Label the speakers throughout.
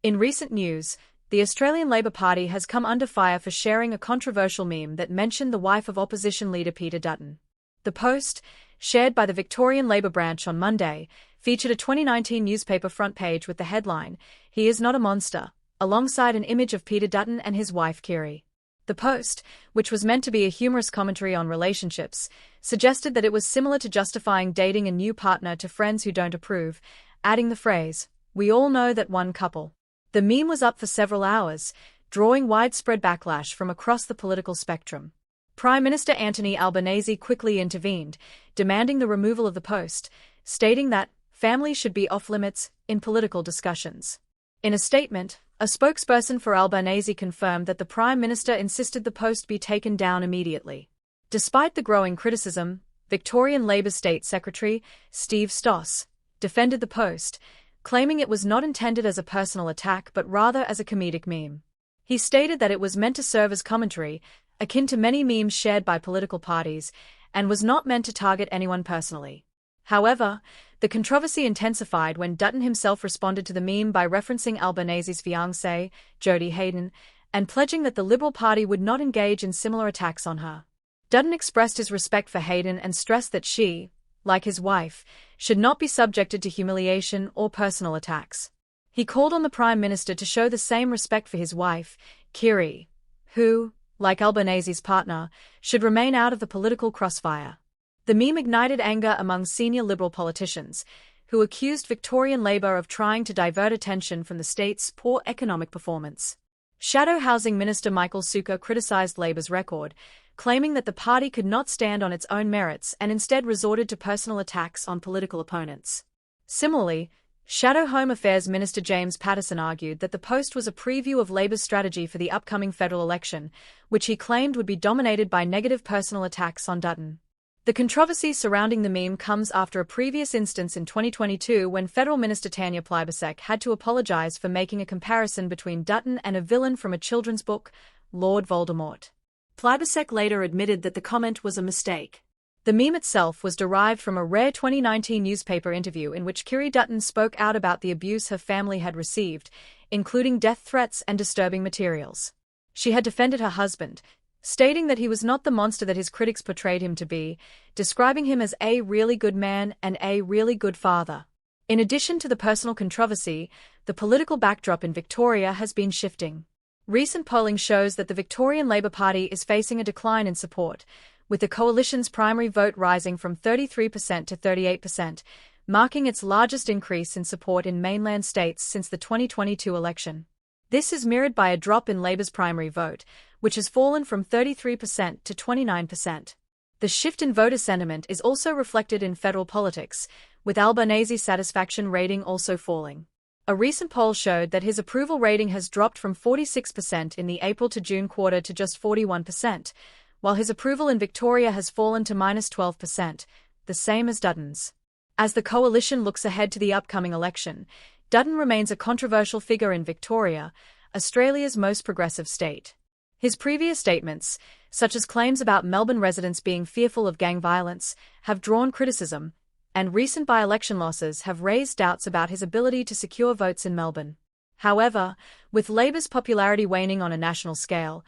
Speaker 1: In recent news, the Australian Labor Party has come under fire for sharing a controversial meme that mentioned the wife of opposition leader Peter Dutton. The post, shared by the Victorian Labor branch on Monday, featured a 2019 newspaper front page with the headline, "He is not a monster," alongside an image of Peter Dutton and his wife Kiri. The post, which was meant to be a humorous commentary on relationships, suggested that it was similar to justifying dating a new partner to friends who don't approve, adding the phrase, "We all know that one couple." The meme was up for several hours, drawing widespread backlash from across the political spectrum. Prime Minister Anthony Albanese quickly intervened, demanding the removal of the post, stating that families should be off-limits in political discussions. In a statement, a spokesperson for Albanese confirmed that the Prime Minister insisted the post be taken down immediately. Despite the growing criticism, Victorian Labor State Secretary Steve Stoss defended the post, claiming it was not intended as a personal attack but rather as a comedic meme. He stated that it was meant to serve as commentary, akin to many memes shared by political parties, and was not meant to target anyone personally. However, the controversy intensified when Dutton himself responded to the meme by referencing Albanese's fiancée, Jodie Hayden, and pledging that the Liberal Party would not engage in similar attacks on her. Dutton expressed his respect for Hayden and stressed that she, like his wife, should not be subjected to humiliation or personal attacks. He called on the Prime Minister to show the same respect for his wife, Kiri, who, like Albanese's partner, should remain out of the political crossfire. The meme ignited anger among senior Liberal politicians, who accused Victorian Labor of trying to divert attention from the state's poor economic performance. Shadow Housing Minister Michael Sukkar criticised Labor's record, claiming that the party could not stand on its own merits and instead resorted to personal attacks on political opponents. Similarly, Shadow Home Affairs Minister James Paterson argued that the post was a preview of Labor's strategy for the upcoming federal election, which he claimed would be dominated by negative personal attacks on Dutton. The controversy surrounding the meme comes after a previous instance in 2022 when Federal Minister Tanya Plibersek had to apologise for making a comparison between Dutton and a villain from a children's book, Lord Voldemort. Plibersek later admitted that the comment was a mistake. The meme itself was derived from a rare 2019 newspaper interview in which Kiri Dutton spoke out about the abuse her family had received, including death threats and disturbing materials. She had defended her husband, stating that he was not the monster that his critics portrayed him to be, describing him as a really good man and a really good father. In addition to the personal controversy, the political backdrop in Victoria has been shifting. Recent polling shows that the Victorian Labor Party is facing a decline in support, with the coalition's primary vote rising from 33% to 38%, marking its largest increase in support in mainland states since the 2022 election. This is mirrored by a drop in Labor's primary vote, which has fallen from 33% to 29%. The shift in voter sentiment is also reflected in federal politics, with Albanese's satisfaction rating also falling. A recent poll showed that his approval rating has dropped from 46% in the April to June quarter to just 41%, while his approval in Victoria has fallen to -12%, the same as Dutton's. As the coalition looks ahead to the upcoming election, Dutton remains a controversial figure in Victoria, Australia's most progressive state. His previous statements, such as claims about Melbourne residents being fearful of gang violence, have drawn criticism, and recent by-election losses have raised doubts about his ability to secure votes in Melbourne. However, with Labor's popularity waning on a national scale,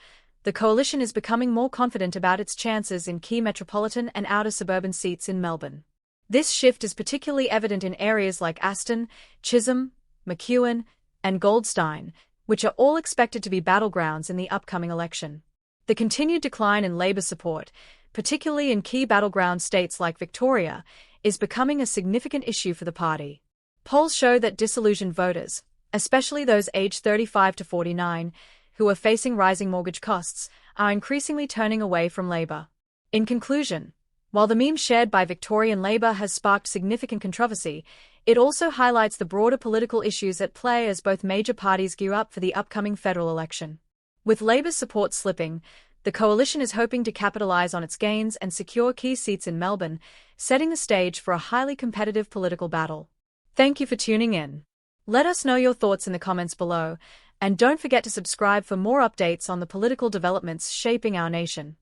Speaker 1: the coalition is becoming more confident about its chances in key metropolitan and outer suburban seats in Melbourne. This shift is particularly evident in areas like Aston, Chisholm, McEwen, and Goldstein, which are all expected to be battlegrounds in the upcoming election. The continued decline in Labor support, particularly in key battleground states like Victoria, is becoming a significant issue for the party. Polls show that disillusioned voters, especially those aged 35 to 49, who are facing rising mortgage costs, are increasingly turning away from Labor. In conclusion, while the meme shared by Victorian Labor has sparked significant controversy, it also highlights the broader political issues at play as both major parties gear up for the upcoming federal election. With Labor's support slipping, the coalition is hoping to capitalise on its gains and secure key seats in Melbourne, setting the stage for a highly competitive political battle. Thank you for tuning in. Let us know your thoughts in the comments below, and don't forget to subscribe for more updates on the political developments shaping our nation.